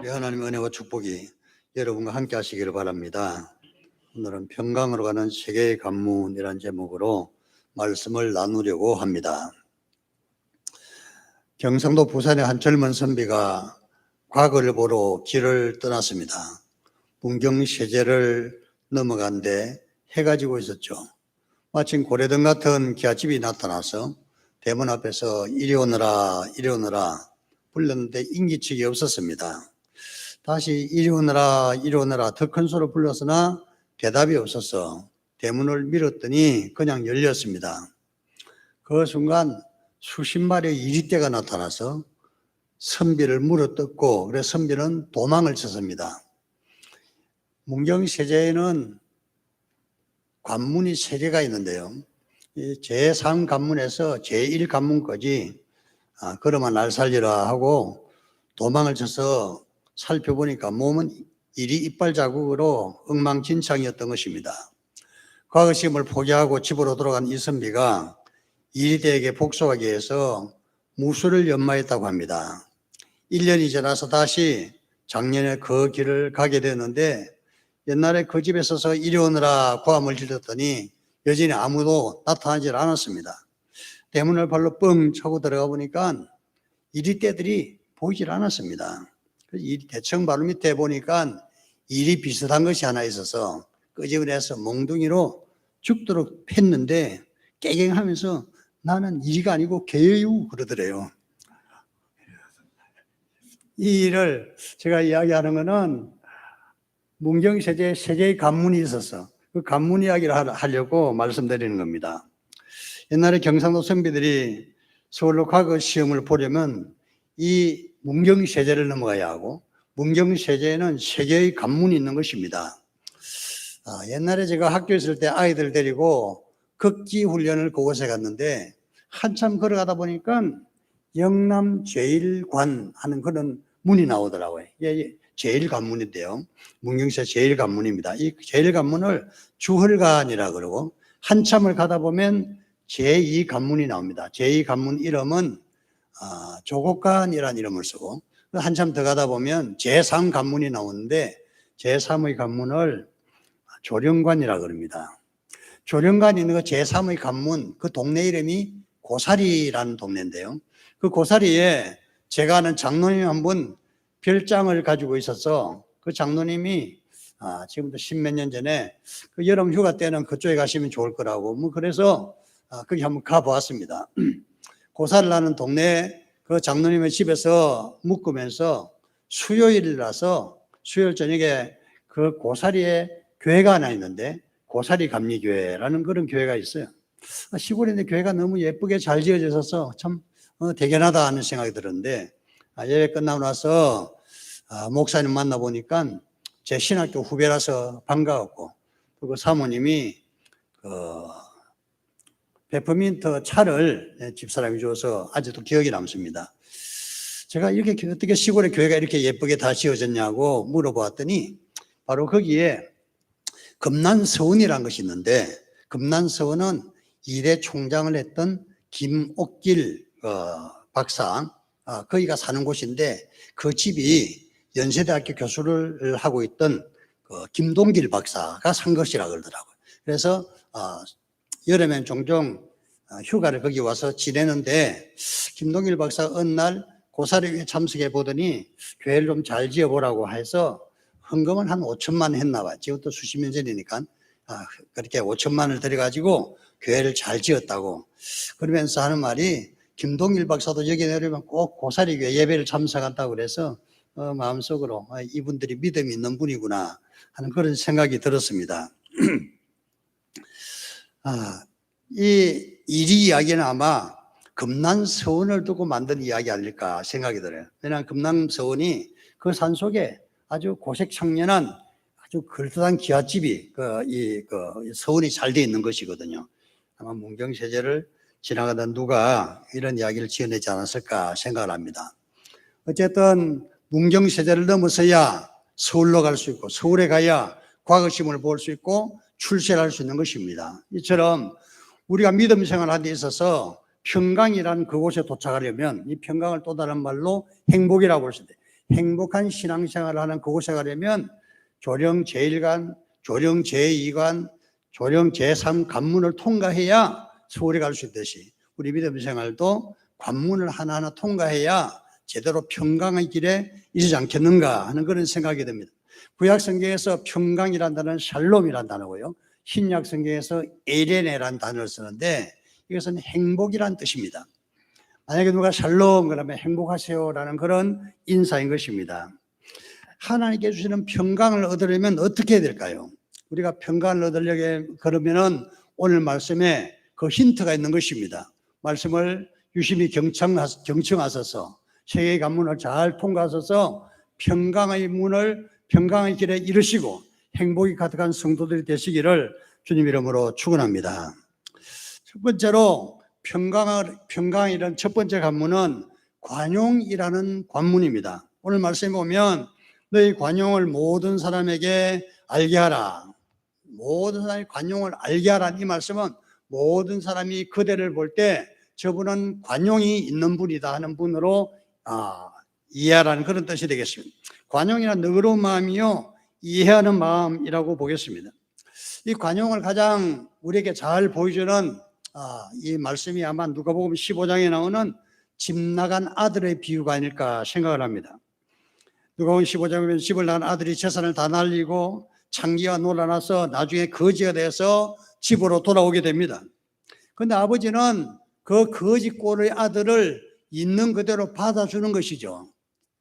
우리 하나님의 은혜와 축복이 여러분과 함께 하시기를 바랍니다. 오늘은 평강으로 가는 세계의 관문이라는 제목으로 말씀을 나누려고 합니다. 경상도 부산의 한 젊은 선비가 과거를 보러 길을 떠났습니다. 문경세제를 넘어간데 해가 지고 있었죠. 마침 고래등 같은 기아집이 나타나서 대문 앞에서 이리 오너라 이리 오너라 불렀는데 인기척이 없었습니다. 다시 이리 오너라 이리 오너라 더 큰 소리로 불렀으나 대답이 없어서 대문을 밀었더니 그냥 열렸습니다. 그 순간 수십 마리의 이리떼가 나타나서 선비를 물어뜯고 그래서 선비는 도망을 쳤습니다. 문경세제에는 관문이 3개가 있는데요. 제3관문에서 제1관문까지 걸어만 날 살리라 하고 도망을 쳐서 살펴보니까 몸은 이리 이빨 자국으로 엉망진창이었던 것입니다. 과거심을 포기하고 집으로 돌아간 이 선비가 이리대에게 복수하기 위해서 무술을 연마했다고 합니다. 1년이 지나서 다시 작년에 그 길을 가게 되었는데 옛날에 그 집에 서서 이리 오느라 고함을 질렀더니 여전히 아무도 나타나지 않았습니다. 대문을 발로 뻥 차고 들어가 보니까 이리떼들이 보이질 않았습니다. 이 대청 바로 밑에 보니까 일이 비슷한 것이 하나 있어서 끄집어내서 몽둥이로 죽도록 팼는데 깨갱하면서 나는 이리가 아니고 개유 그러더래요. 이 일을 제가 이야기하는 것은 문경세제에 3개의 관문이 있어서 그 관문 이야기를 하려고 말씀드리는 겁니다. 옛날에 경상도 선비들이 서울로 과거 시험을 보려면 이 문경세제를 넘어가야 하고 문경세제에는 3개의 관문이 있는 것입니다. 옛날에 제가 학교에 있을 때 아이들 데리고 걷기 훈련을 그곳에 갔는데 한참 걸어가다 보니까 영남 제1관 하는 그런 문이 나오더라고요. 제1관문인데요. 문경세 제1관문입니다. 이 제1관문을 주헐관이라 그러고 한참을 가다 보면 제2관문이 나옵니다. 제2관문 이름은 조곡관이라는 이름을 쓰고 한참 더 가다 보면 제3관문이 나오는데 제3의 관문을 조령관이라 그럽니다. 조령관이 있는 그 제3의 관문 그 동네 이름이 고사리라는 동네인데요. 그 고사리에 제가 아는 장로님 한 분 별장을 가지고 있어서 그 장로님이 지금부터 10몇 년 전에 그 여름 휴가 때는 그쪽에 가시면 좋을 거라고 그래서 거기 한번 가보았습니다. 고사리라는 동네 그 장로님의 집에서 묵으면서 수요일이라서 수요일 저녁에 그 고사리에 교회가 하나 있는데 고사리 감리교회라는 그런 교회가 있어요. 시골인데 교회가 너무 예쁘게 잘 지어져 있어서 참 대견하다 하는 생각이 들었는데 예배 끝나고 나서 목사님 만나보니까 제 신학교 후배라서 반가웠고 그 사모님이 페퍼민트 차를 집사람이 줘서 아직도 기억이 남습니다. 제가 이렇게 어떻게 시골에 교회가 이렇게 예쁘게 다 지어졌냐고 물어보았더니 바로 거기에 금난서원이라는 것이 있는데 금난서원은 2대 총장을 했던 김옥길 박사 거기가 사는 곳인데 그 집이 연세대학교 교수를 하고 있던 김동길 박사가 산 것이라 그러더라고요. 그래서 여름엔 종종 휴가를 거기 와서 지내는데 김동길 박사 어느 날 고사리에 참석해 보더니 교회를 좀 잘 지어보라고 해서 헌금을 한 5천만 했나 봐요. 지금부터 수십 년 전이니까 그렇게 5천만을 들여가지고 교회를 잘 지었다고 그러면서 하는 말이 김동길 박사도 여기 내려오면 꼭 고사리교회 예배를 참석한다고 그래서 마음속으로 이분들이 믿음이 있는 분이구나 하는 그런 생각이 들었습니다. 이 일이 이야기는 아마 금난서원을 두고 만든 이야기 아닐까 생각이 들어요. 왜냐하면 금난서원이 그 산속에 아주 고색창년한 아주 그럴듯한 기와집이 서원이 잘 되어 있는 것이거든요. 아마 문경세제를 지나가던 누가 이런 이야기를 지어내지 않았을까 생각을 합니다. 어쨌든 문경세제를 넘어서야 서울로 갈 수 있고 서울에 가야 과거심을 볼 수 있고 출세할 수 있는 것입니다. 이처럼 우리가 믿음 생활하는 데 있어서 평강이라는 그곳에 도착하려면 이 평강을 또 다른 말로 행복이라고 볼 수 있는데 행복한 신앙생활을 하는 그곳에 가려면 조령 제1관, 조령 제2관, 조령 제3 관문을 통과해야 서울에 갈 수 있듯이 우리 믿음 생활도 관문을 하나하나 통과해야 제대로 평강의 길에 이르지 않겠는가 하는 그런 생각이 듭니다. 구약 성경에서 평강이란 단어는 샬롬이란 단어고요. 신약 성경에서 에레네라는 단어를 쓰는데 이것은 행복이란 뜻입니다. 만약에 누가 샬롬 그러면 행복하세요라는 그런 인사인 것입니다. 하나님께 주시는 평강을 얻으려면 어떻게 해야 될까요? 우리가 평강을 얻으려고 그러면은 오늘 말씀에 그 힌트가 있는 것입니다. 말씀을 유심히 경청하셔서 세계의 관문을 잘 통과하셔서 평강의 문을 평강의 길에 이르시고 행복이 가득한 성도들이 되시기를 주님 이름으로 축원합니다. 첫 번째로 평강이라는 첫 번째 관문은 관용이라는 관문입니다. 오늘 말씀에 보면 너희 관용을 모든 사람에게 알게 하라. 모든 사람이 관용을 알게 하라는 이 말씀은 모든 사람이 그대를 볼 때 저분은 관용이 있는 분이다 하는 분으로 이해하라는 그런 뜻이 되겠습니다. 관용이란 너그러운 마음이요 이해하는 마음이라고 보겠습니다. 이 관용을 가장 우리에게 잘 보여주는 이 말씀이 아마 누가복음 15장에 나오는 집 나간 아들의 비유가 아닐까 생각을 합니다. 누가복음 15장에 보면 집을 나간 아들이 재산을 다 날리고 창기와 놀아나서 나중에 거지가 돼서 집으로 돌아오게 됩니다. 그런데 아버지는 그 거지 꼴의 아들을 있는 그대로 받아주는 것이죠.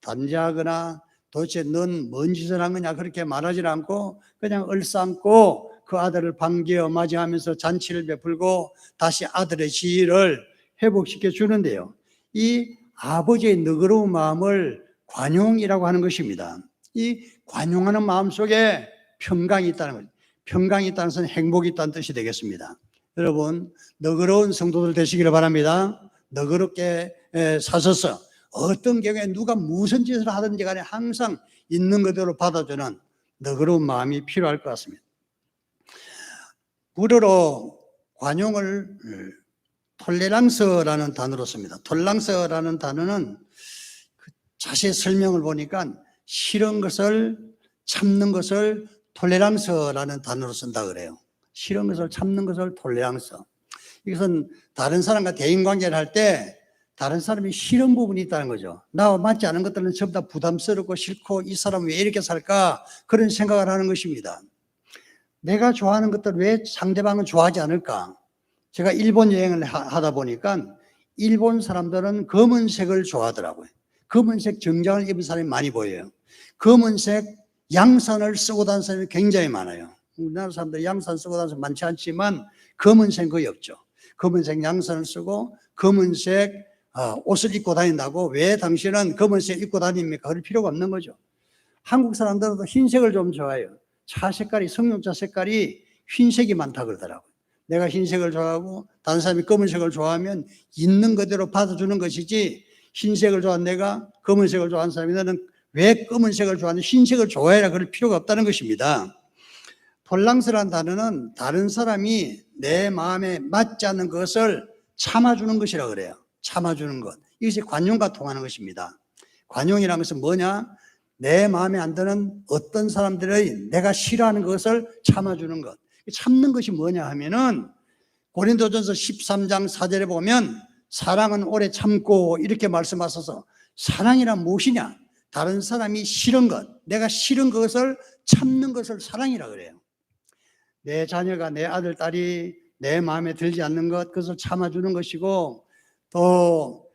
단죄하거나 도대체 넌 뭔 짓을 한 거냐 그렇게 말하지 않고 그냥 얼싸안고 그 아들을 반겨 맞이하면서 잔치를 베풀고 다시 아들의 지위를 회복시켜 주는데요. 이 아버지의 너그러운 마음을 관용이라고 하는 것입니다. 이 관용하는 마음 속에 평강이 있다는 거죠. 평강이 있다는 것은 행복이 있다는 뜻이 되겠습니다. 여러분 너그러운 성도들 되시기를 바랍니다. 너그럽게 사셔서 어떤 경우에 누가 무슨 짓을 하든지 간에 항상 있는 그대로 받아주는 너그러운 마음이 필요할 것 같습니다. 불어로 관용을 톨레랑스라는 단어로 씁니다. 톨랑스라는 단어는 자세히 설명을 보니까 싫은 것을 참는 것을 톨레랑스라는 단어로 쓴다 그래요. 싫은 것을 참는 것을 톨레랑스. 이것은 다른 사람과 대인관계를 할 때 다른 사람이 싫은 부분이 있다는 거죠. 나와 맞지 않은 것들은 전부 다 부담스럽고 싫고 이 사람은 왜 이렇게 살까 그런 생각을 하는 것입니다. 내가 좋아하는 것들 왜 상대방은 좋아하지 않을까? 제가 일본 여행을 하다 보니까 일본 사람들은 검은색을 좋아하더라고요. 검은색 정장을 입은 사람이 많이 보여요. 검은색 양산을 쓰고 다니는 사람이 굉장히 많아요. 우리나라 사람들 양산 쓰고 다니는 사람 많지 않지만 검은색 거의 없죠. 검은색 양산을 쓰고 검은색 옷을 입고 다닌다고 왜 당신은 검은색 입고 다닙니까? 그럴 필요가 없는 거죠. 한국 사람들은 흰색을 좀 좋아해요. 차 색깔이, 승용차 색깔이 흰색이 많다 그러더라고요. 내가 흰색을 좋아하고 다른 사람이 검은색을 좋아하면 있는 그대로 받아주는 것이지 흰색을 좋아하는 내가 검은색을 좋아하는 사람이 너는 왜 검은색을 좋아하는 흰색을 좋아해라 그럴 필요가 없다는 것입니다. 톨랑스라는 단어는 다른 사람이 내 마음에 맞지 않는 것을 참아주는 것이라고 그래요. 참아주는 것. 이것이 관용과 통하는 것입니다. 관용이라는 것은 뭐냐? 내 마음에 안 드는 어떤 사람들의 내가 싫어하는 것을 참아주는 것. 참는 것이 뭐냐 하면은 고린도전서 13장 4절에 보면 사랑은 오래 참고 이렇게 말씀하셔서 사랑이란 무엇이냐? 다른 사람이 싫은 것, 내가 싫은 것을 참는 것을 사랑이라고 그래요. 내 자녀가 내 아들, 딸이 내 마음에 들지 않는 것, 그것을 참아주는 것이고 또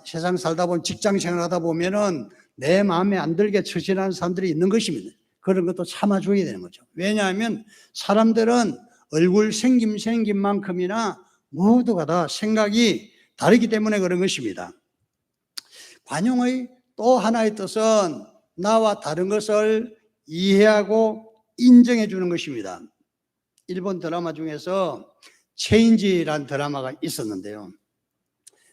세상 살다 보면 직장 생활하다 보면은 내 마음에 안 들게 처신하는 사람들이 있는 것입니다. 그런 것도 참아줘야 되는 거죠. 왜냐하면 사람들은 얼굴 생김만큼이나 모두가 다 생각이 다르기 때문에 그런 것입니다. 관용의 또 하나의 뜻은 나와 다른 것을 이해하고 인정해 주는 것입니다. 일본 드라마 중에서 체인지라는 드라마가 있었는데요.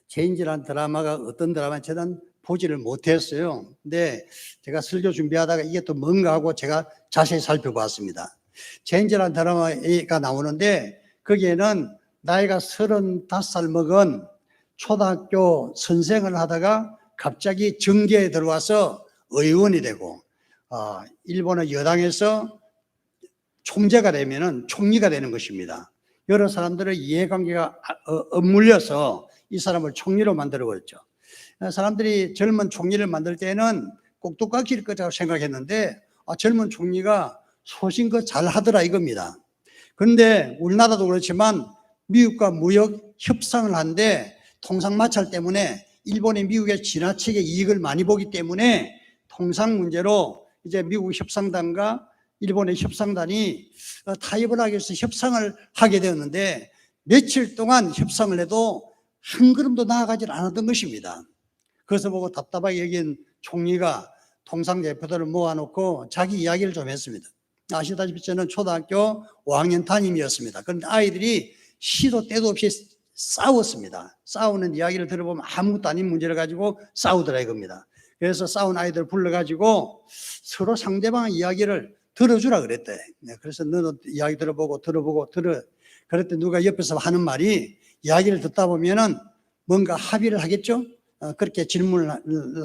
체인지라는 드라마가 어떤 드라마인지 저는 보지를 못했어요. 근데 제가 설교 준비하다가 이게 또 뭔가 하고 제가 자세히 살펴봤습니다. 체인지라는 드라마가 나오는데 거기에는 나이가 35살 먹은 초등학교 선생을 하다가 갑자기 정계에 들어와서 의원이 되고 일본의 여당에서 총재가 되면은 총리가 되는 것입니다. 여러 사람들의 이해관계가 엇물려서 이 사람을 총리로 만들어버렸죠. 사람들이 젊은 총리를 만들 때는 꼭두각시일 거라고 생각했는데 젊은 총리가 소신껏 잘하더라 이겁니다. 그런데 우리나라도 그렇지만 미국과 무역 협상을 하는데 통상마찰 때문에 일본이 미국에 지나치게 이익을 많이 보기 때문에 통상 문제로 이제 미국 협상단과 일본의 협상단이 타협을 하기 위해서 협상을 하게 되었는데 며칠 동안 협상을 해도 한 걸음도 나아가지 않았던 것입니다. 그래서 보고 답답하게 여긴 총리가 통상 대표들을 모아놓고 자기 이야기를 좀 했습니다. 아시다시피 저는 초등학교 5학년 담임이었습니다. 그런데 아이들이 시도 때도 없이 싸웠습니다. 싸우는 이야기를 들어보면 아무것도 아닌 문제를 가지고 싸우더라 이겁니다. 그래서 싸운 아이들 불러가지고 서로 상대방의 이야기를 들어주라 그랬대. 그래서 너도 이야기 들어보고 그랬더니 누가 옆에서 하는 말이 이야기를 듣다 보면은 뭔가 합의를 하겠죠? 그렇게 질문을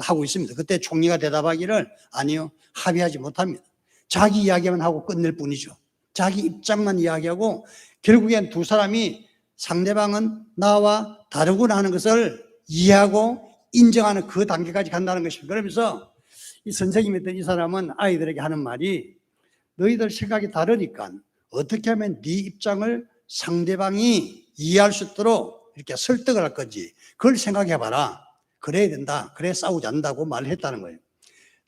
하고 있습니다. 그때 총리가 대답하기를 아니요, 합의하지 못합니다. 자기 이야기만 하고 끝낼 뿐이죠. 자기 입장만 이야기하고 결국엔 두 사람이 상대방은 나와 다르구나 하는 것을 이해하고 인정하는 그 단계까지 간다는 것입니다. 그러면서 이 선생님이었던 이 사람은 아이들에게 하는 말이 너희들 생각이 다르니까 어떻게 하면 네 입장을 상대방이 이해할 수 있도록 이렇게 설득을 할 건지 그걸 생각해봐라. 그래야 된다. 그래 싸우지 않는다고 말을 했다는 거예요.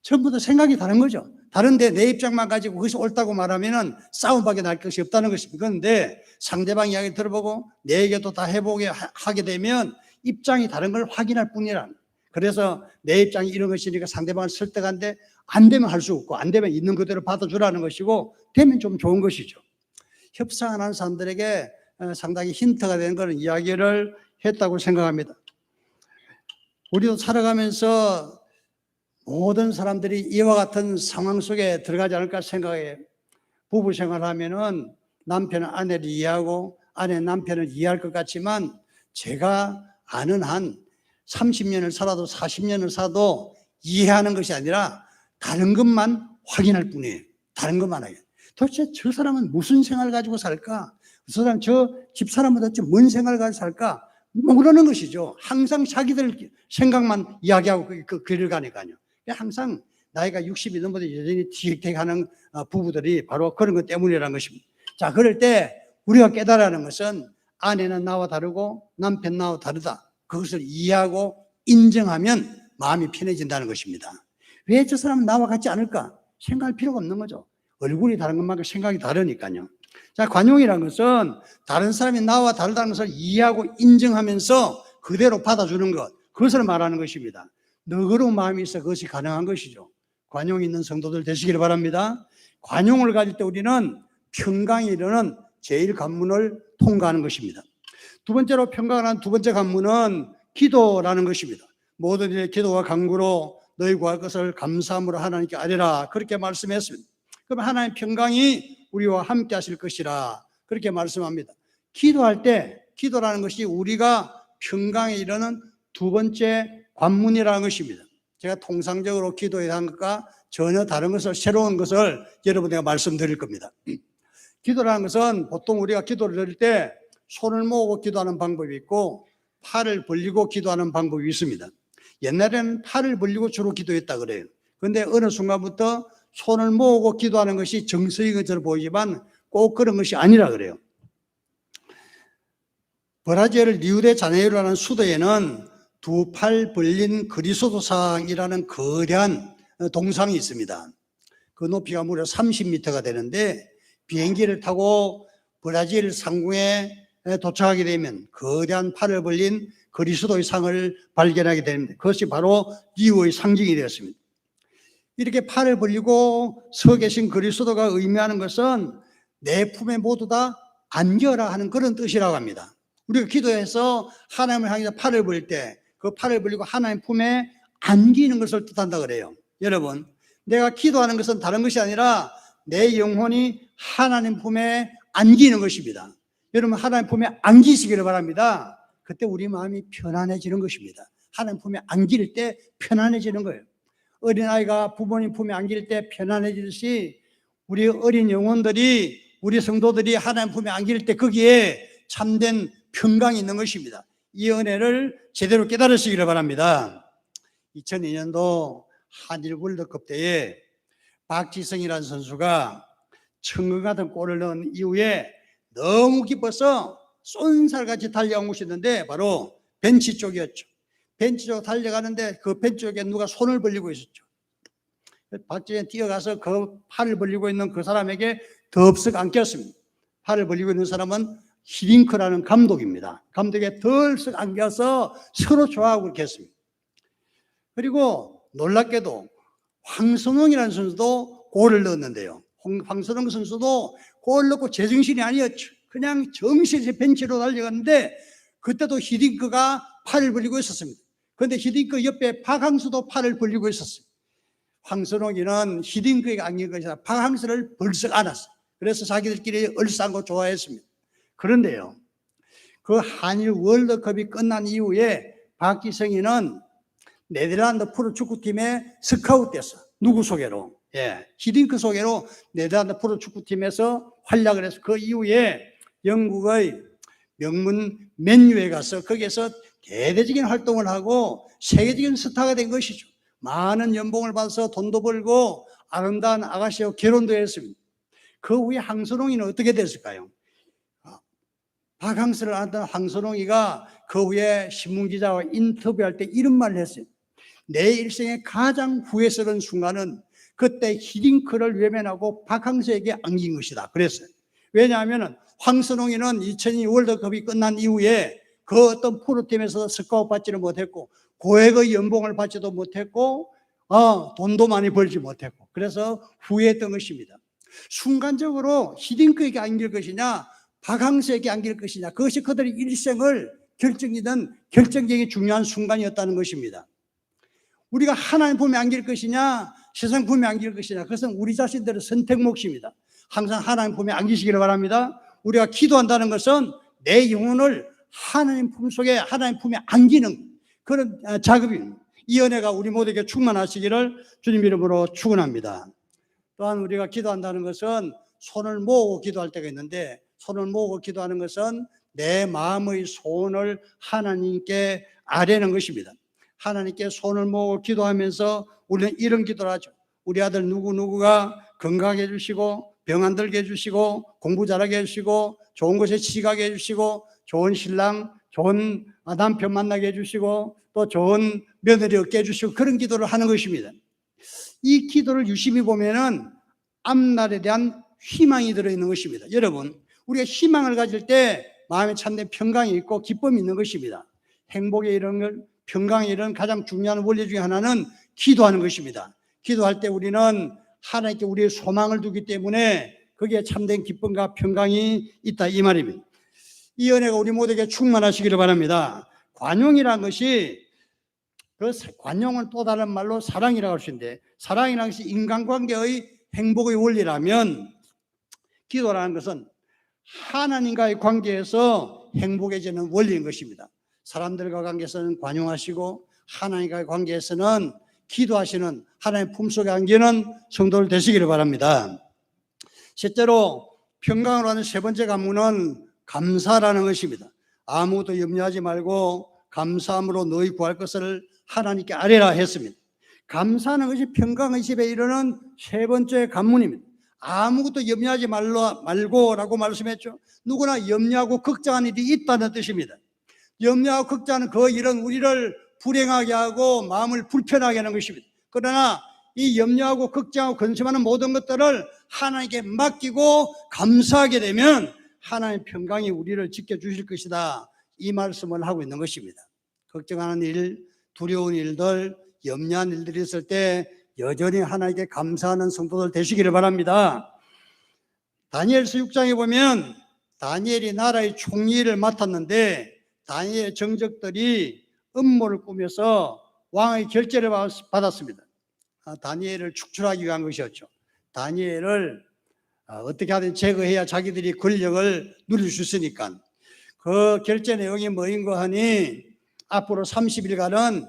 전부 다 생각이 다른 거죠. 다른데 내 입장만 가지고 그것이 옳다고 말하면은 싸움밖에 날 것이 없다는 것입니다. 그런데 상대방 이야기 들어보고 내 얘기도 다 해보게 하게 되면 입장이 다른 걸 확인할 뿐이란. 그래서 내 입장이 이런 것이니까 상대방을 설득하는데 안 되면 할 수 없고 안 되면 있는 그대로 받아주라는 것이고 되면 좀 좋은 것이죠. 협상하는 사람들에게 상당히 힌트가 되는 그런 이야기를 했다고 생각합니다. 우리도 살아가면서 모든 사람들이 이와 같은 상황 속에 들어가지 않을까 생각해요. 부부 생활하면은 남편은 아내를 이해하고 아내는 남편을 이해할 것 같지만 제가 아는 한 30년을 살아도 40년을 살아도 이해하는 것이 아니라 다른 것만 확인할 뿐이에요. 다른 것만 하게. 도대체 저 사람은 무슨 생활을 가지고 살까? 저 사람 저 집사람은 도대체 뭔 생활을 가지고 살까? 뭐 그러는 것이죠. 항상 자기들 생각만 이야기하고 그 길을 가니까요. 항상 나이가 60이 넘어도 여전히 티격태격하는 부부들이 바로 그런 것 때문이라는 것입니다. 자, 그럴 때 우리가 깨달아야 하는 것은 아내는 나와 다르고 남편 나와 다르다. 그것을 이해하고 인정하면 마음이 편해진다는 것입니다. 왜 저 사람은 나와 같지 않을까? 생각할 필요가 없는 거죠. 얼굴이 다른 것만큼 생각이 다르니까요. 자, 관용이라는 것은 다른 사람이 나와 다르다는 것을 이해하고 인정하면서 그대로 받아주는 것, 그것을 말하는 것입니다. 너그러운 마음이 있어 그것이 가능한 것이죠. 관용이 있는 성도들 되시기를 바랍니다. 관용을 가질 때 우리는 평강에 이르는 제1관문을 통과하는 것입니다. 두 번째로 평강을 하는 두 번째 관문은 기도라는 것입니다. 모든 일에 기도와 간구로 너희 구할 것을 감사함으로 하나님께 아뢰라, 그렇게 말씀했습니다. 그럼 하나님 평강이 우리와 함께 하실 것이라, 그렇게 말씀합니다. 기도할 때 기도라는 것이 우리가 평강에 이르는 두 번째 관문이라는 것입니다. 제가 통상적으로 기도에 대한 것과 전혀 다른 것을, 새로운 것을 여러분에게 말씀드릴 겁니다. 기도라는 것은 보통 우리가 기도를 드릴 때 손을 모으고 기도하는 방법이 있고 팔을 벌리고 기도하는 방법이 있습니다. 옛날에는 팔을 벌리고 주로 기도했다 그래요. 그런데 어느 순간부터 손을 모으고 기도하는 것이 정서인 것처럼 보이지만 꼭 그런 것이 아니라 그래요. 브라질 리우데자네이루라는 수도에는 두 팔 벌린 그리스도상이라는 거대한 동상이 있습니다. 그 높이가 무려 30m가 되는데 비행기를 타고 브라질 상공에 도착하게 되면 거대한 팔을 벌린 그리스도의 상을 발견하게 됩니다. 그것이 바로 리우의 상징이 되었습니다. 이렇게 팔을 벌리고 서 계신 그리스도가 의미하는 것은 내 품에 모두 다 안겨라 하는 그런 뜻이라고 합니다. 우리가 기도해서 하나님을 향해서 팔을 벌릴 때 그 팔을 벌리고 하나님 품에 안기는 것을 뜻한다 그래요. 여러분, 내가 기도하는 것은 다른 것이 아니라 내 영혼이 하나님 품에 안기는 것입니다. 여러분, 하나님 품에 안기시기를 바랍니다. 그때 우리 마음이 편안해지는 것입니다. 하나님 품에 안길 때 편안해지는 거예요. 어린아이가 부모님 품에 안길 때 편안해지듯이 우리 어린 영혼들이, 우리 성도들이 하나님 품에 안길 때 거기에 참된 평강이 있는 것입니다. 이 은혜를 제대로 깨달으시기를 바랍니다. 2002년도 한일 월드컵 때에 박지성이라는 선수가 천금 같은 골을 넣은 이후에 너무 기뻐서 쏜살같이 달려간 곳이 있는데 바로 벤치 쪽이었죠. 벤치 쪽 달려가는데 그 벤치 쪽에 누가 손을 벌리고 있었죠. 박지성이 뛰어가서 그 팔을 벌리고 있는 그 사람에게 덥석 안겼습니다. 팔을 벌리고 있는 사람은 히딩크라는 감독입니다. 감독에 덜썩 안겨서 서로 좋아하고 그렇게 했습니다. 그리고 놀랍게도 황선홍이라는 선수도 골을 넣었는데요. 황선홍 선수도 골 넣고 제정신이 아니었죠. 그냥 정신없이 벤치로 달려갔는데 그때도 히딩크가 팔을 벌리고 있었습니다. 그런데 히딩크 옆에 박항수도 팔을 벌리고 있었어요. 황선홍이는 히딩크에게 안긴 것이 아니라 박항수를 벌썩 안았어요. 그래서 자기들끼리 얼싸안고 좋아했습니다. 그런데요, 그 한일 월드컵이 끝난 이후에 박지성이는 네덜란드 프로축구팀에 스카웃됐어. 누구 소개로? 히딩크 소개로 네덜란드 프로축구팀에서 활약을 해서 그 이후에 영국의 명문 맨유에 가서 거기에서 대대적인 활동을 하고 세계적인 스타가 된 것이죠. 많은 연봉을 받아서 돈도 벌고 아름다운 아가씨와 결혼도 했습니다. 그 후에 황선홍이는 어떻게 됐을까요? 박항서를 안던 황선홍이가 그 후에 신문기자와 인터뷰할 때 이런 말을 했어요. 내 일생의 가장 후회스러운 순간은 그때 히딩크를 외면하고 박항서에게 안긴 것이다 그랬어요. 왜냐하면 황선홍이는 2002 월드컵이 끝난 이후에 그 어떤 프로팀에서 스카웃 받지를 못했고 고액의 연봉을 받지도 못했고 돈도 많이 벌지 못했고 그래서 후회했던 것입니다. 순간적으로 히딩크에게 안길 것이냐 박항서에게 안길 것이냐 그것이 그들의 일생을 결정짓는 결정적인 중요한 순간이었다는 것입니다. 우리가 하나님 품에 안길 것이냐 세상 품에 안길 것이냐 그것은 우리 자신들의 선택 몫입니다. 항상 하나님 품에 안기시기를 바랍니다. 우리가 기도한다는 것은 내 영혼을 하나님 품 속에 하나님 품에 안기는 그런 작업입니다. 이 은혜가 우리 모두에게 충만하시기를 주님 이름으로 축원합니다. 또한 우리가 기도한다는 것은 손을 모으고 기도할 때가 있는데 손을 모으고 기도하는 것은 내 마음의 소원을 하나님께 아뢰는 것입니다. 하나님께 손을 모으고 기도하면서 우리는 이런 기도를 하죠. 우리 아들 누구누구가 건강하게 해주시고 병 안 들게 해주시고 공부 잘하게 해주시고 좋은 곳에 취직하게 해주시고 좋은 신랑 좋은 남편 만나게 해주시고 또 좋은 며느리 얻게 해주시고 그런 기도를 하는 것입니다. 이 기도를 유심히 보면은 앞날에 대한 희망이 들어있는 것입니다. 여러분 우리가 희망을 가질 때 마음에 참된 평강이 있고 기쁨이 있는 것입니다. 행복에 이런 걸 평강에 이런 가장 중요한 원리 중에 하나는 기도하는 것입니다. 기도할 때 우리는 하나님께 우리의 소망을 두기 때문에 거기에 참된 기쁨과 평강이 있다 이 말입니다. 이 은혜가 우리 모두에게 충만하시기를 바랍니다. 관용이라는 것이 그 관용은 또 다른 말로 사랑이라고 할 수 있는데 사랑이라는 것이 인간관계의 행복의 원리라면 기도라는 것은 하나님과의 관계에서 행복해지는 원리인 것입니다. 사람들과 관계에서는 관용하시고 하나님과의 관계에서는 기도하시는 하나님 품속에 안기는 성도들 되시기를 바랍니다. 실제로 평강으로 하는 세 번째 관문은 감사라는 것입니다. 아무것도 염려하지 말고 감사함으로 너희 구할 것을 하나님께 아뢰라 했습니다. 감사하는 것이 평강의 집에 이르는 세 번째 관문입니다. 아무것도 염려하지 말고라고 말씀했죠. 누구나 염려하고 걱정하는 일이 있다는 뜻입니다. 염려하고 걱정하는 그 일은 우리를 불행하게 하고 마음을 불편하게 하는 것입니다. 그러나 이 염려하고 걱정하고 근심하는 모든 것들을 하나님께 맡기고 감사하게 되면 하나님의 평강이 우리를 지켜주실 것이다 이 말씀을 하고 있는 것입니다. 걱정하는 일, 두려운 일들, 염려한 일들이 있을 때 여전히 하나님께 감사하는 성도들 되시기를 바랍니다. 다니엘서 6장에 보면 다니엘이 나라의 총리를 맡았는데 다니엘의 정적들이 음모를 꾸며서 왕의 결재를 받았습니다. 다니엘을 축출하기 위한 것이었죠. 다니엘을 어떻게 하든 제거해야 자기들이 권력을 누릴 수 있으니까. 그 결재 내용이 뭐인가 하니 앞으로 30일간은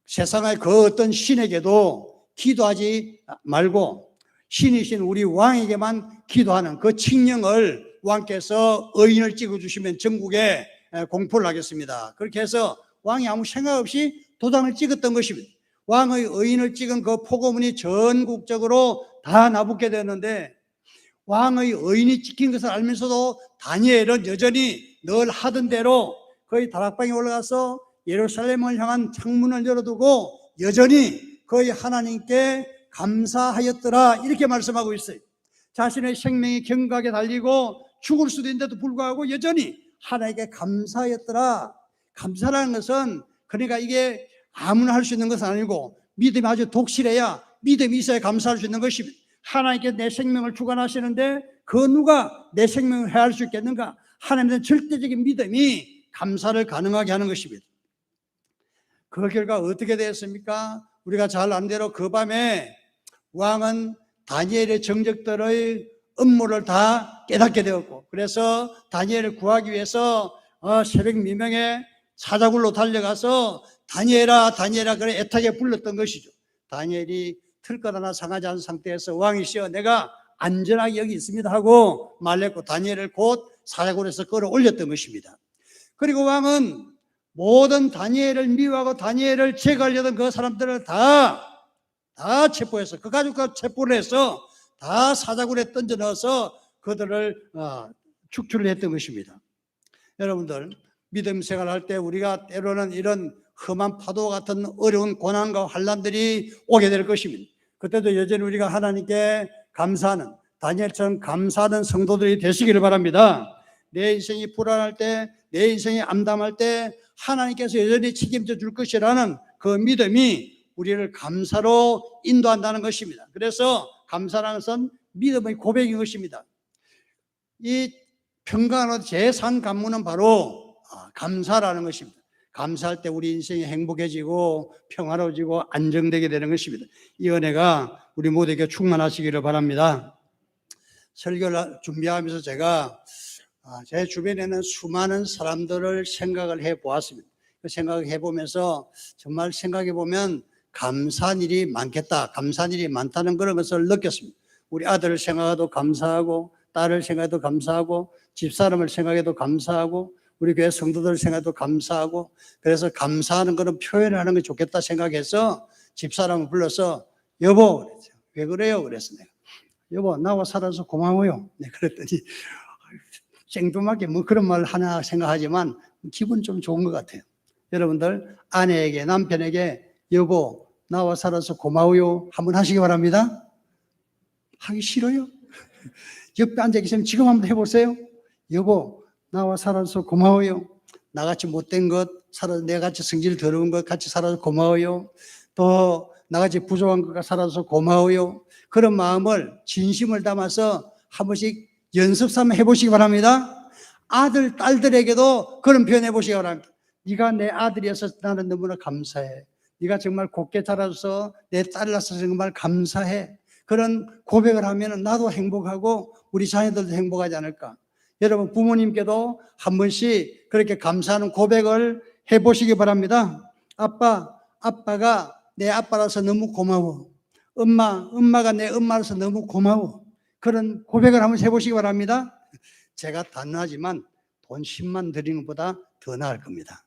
세상의 그 어떤 신에게도 기도하지 말고 신이신 우리 왕에게만 기도하는 그 칙령을 왕께서 의인을 찍어주시면 전국에 공포를 하겠습니다. 그렇게 해서 왕이 아무 생각 없이 도장을 찍었던 것입니다. 왕의 의인을 찍은 그 포고문이 전국적으로 다 나붙게 되었는데, 왕의 의인이 찍힌 것을 알면서도 다니엘은 여전히 늘 하던 대로 거의 다락방에 올라가서 예루살렘을 향한 창문을 열어두고 여전히 거의 하나님께 감사하였더라, 이렇게 말씀하고 있어요. 자신의 생명이 경각에 달리고 죽을 수도 있는데도 불구하고 여전히 하나님께 감사하였더라. 감사라는 것은 그러니까 이게 아무나 할 수 있는 것은 아니고 믿음이 아주 독실해야, 믿음이 있어야 감사할 수 있는 것입니다. 하나님께 내 생명을 주관하시는데 그 누가 내 생명을 해할 수 있겠는가? 하나님의 절대적인 믿음이 감사를 가능하게 하는 것입니다. 그 결과 어떻게 되었습니까? 우리가 잘 아는 대로 그 밤에 왕은 다니엘의 정적들의 음모를 다 깨닫게 되었고, 그래서 다니엘을 구하기 위해서 새벽 미명에 사자굴로 달려가서 다니엘아 다니엘아 그래 애타게 불렀던 것이죠. 다니엘이 틀것 하나 상하지 않은 상태에서 왕이시여 내가 안전하게 여기 있습니다 하고 말했고, 다니엘을 곧 사자굴에서 끌어올렸던 것입니다. 그리고 왕은 모든 다니엘을 미워하고 다니엘을 제거하려던 그 사람들을 다 체포해서, 그 가족과 체포를 해서 다 사자굴에 던져 넣어서 그들을 축출을 했던 것입니다. 여러분들, 믿음 생활할 때 우리가 때로는 이런 험한 파도 같은 어려운 고난과 환난들이 오게 될 것입니다. 그때도 여전히 우리가 하나님께 감사하는, 다니엘처럼 감사하는 성도들이 되시기를 바랍니다. 내 인생이 불안할 때, 내 인생이 암담할 때 하나님께서 여전히 책임져 줄 것이라는 그 믿음이 우리를 감사로 인도한다는 것입니다. 그래서 감사라는 것은 믿음의 고백인 것입니다. 이 평강한 제3 관문은 바로 감사라는 것입니다. 감사할 때 우리 인생이 행복해지고 평화로워지고 안정되게 되는 것입니다. 이 은혜가 우리 모두에게 충만하시기를 바랍니다. 설교를 준비하면서 제가 제 주변에는 수많은 사람들을 생각을 해보았습니다. 그 생각을 해보면서 정말 생각해보면 감사한 일이 많겠다, 감사한 일이 많다는 그런 것을 느꼈습니다. 우리 아들을 생각해도 감사하고, 딸을 생각해도 감사하고, 집사람을 생각해도 감사하고, 우리 교회 성도들을 생각해도 감사하고, 그래서 감사하는 것은 표현을 하는 게 좋겠다 생각해서 집사람을 불러서 여보, 그랬죠. 왜 그래요? 그래서 내가 여보 나와 살아서 고마워요. 네, 그랬더니 생뚱맞게 뭐 그런 말 하나 생각하지만 기분 좀 좋은 것 같아요. 여러분들 아내에게 남편에게 여보 나와 살아서 고마워요 한번 하시기 바랍니다. 하기 싫어요? 옆에 앉아 계시면 지금 한번 해보세요. 여보 나와 살아서 고마워요. 나같이 못된 것 살아서, 내같이 성질 더러운 것 같이 살아서 고마워요. 또 나같이 부족한 것 살아서 고마워요. 그런 마음을 진심을 담아서 한 번씩 연습 삼아 해보시기 바랍니다. 아들, 딸들에게도 그런 표현 해보시기 바랍니다. 네가 내 아들이어서 나는 너무나 감사해. 네가 정말 곱게 자라줘서 내 딸이라서 정말 감사해. 그런 고백을 하면 나도 행복하고 우리 자녀들도 행복하지 않을까. 여러분 부모님께도 한 번씩 그렇게 감사하는 고백을 해보시기 바랍니다. 아빠가 내 아빠라서 너무 고마워. 엄마가 내 엄마라서 너무 고마워. 그런 고백을 한번 해보시기 바랍니다. 제가 단호하지만 돈 10만 드리는 것보다 더 나을 겁니다.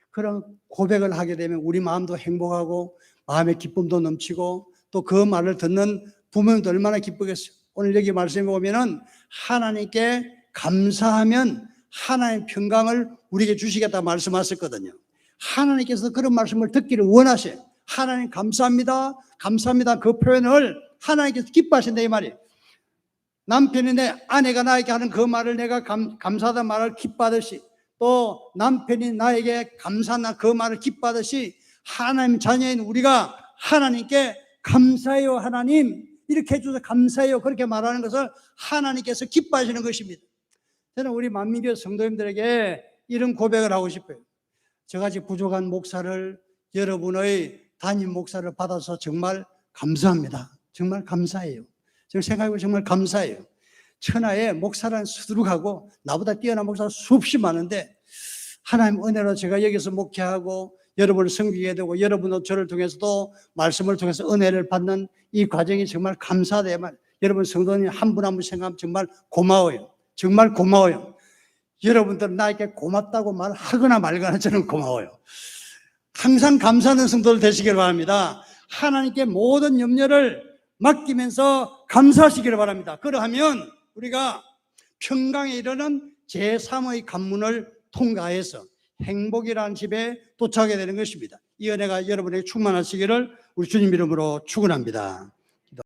그런 고백을 하게 되면 우리 마음도 행복하고 마음의 기쁨도 넘치고 또 그 말을 듣는 부모님도 얼마나 기쁘겠어요. 오늘 여기 말씀해 보면은 하나님께 감사하면 하나님의 평강을 우리에게 주시겠다 말씀하셨거든요. 하나님께서 그런 말씀을 듣기를 원하셔요. 하나님 감사합니다. 감사합니다. 그 표현을 하나님께서 기뻐하신다 이 말이에요. 남편이 내 아내가 나에게 하는 그 말을 내가 감사하다는 말을 기뻐하듯이, 또 남편이 나에게 감사하는 그 말을 기뻐하듯이 하나님 자녀인 우리가 하나님께 감사해요 하나님 이렇게 해주셔서 감사해요 그렇게 말하는 것을 하나님께서 기뻐하시는 것입니다. 저는 우리 만민교회 성도님들에게 이런 고백을 하고 싶어요. 저같이 부족한 목사를, 여러분의 담임 목사를 받아서 정말 감사합니다. 정말 감사해요. 저는 생각해보면 정말 감사해요. 천하에 목사라는 수두룩하고 나보다 뛰어난 목사가 수없이 많은데 하나님 은혜로 제가 여기서 목회하고 여러분을 섬기게 되고 여러분도 저를 통해서도 말씀을 통해서 은혜를 받는 이 과정이 정말 감사돼요. 여러분 성도님 한 분 한 분 생각하면 정말 고마워요. 정말 고마워요. 여러분들 나에게 고맙다고 말하거나 말거나 저는 고마워요. 항상 감사하는 성도들 되시길 바랍니다. 하나님께 모든 염려를 맡기면서 감사하시기를 바랍니다. 그러하면 우리가 평강에 이르는 제3의 관문을 통과해서 행복이라는 집에 도착하게 되는 것입니다. 이 은혜가 여러분에게 충만하시기를 우리 주님 이름으로 축원합니다.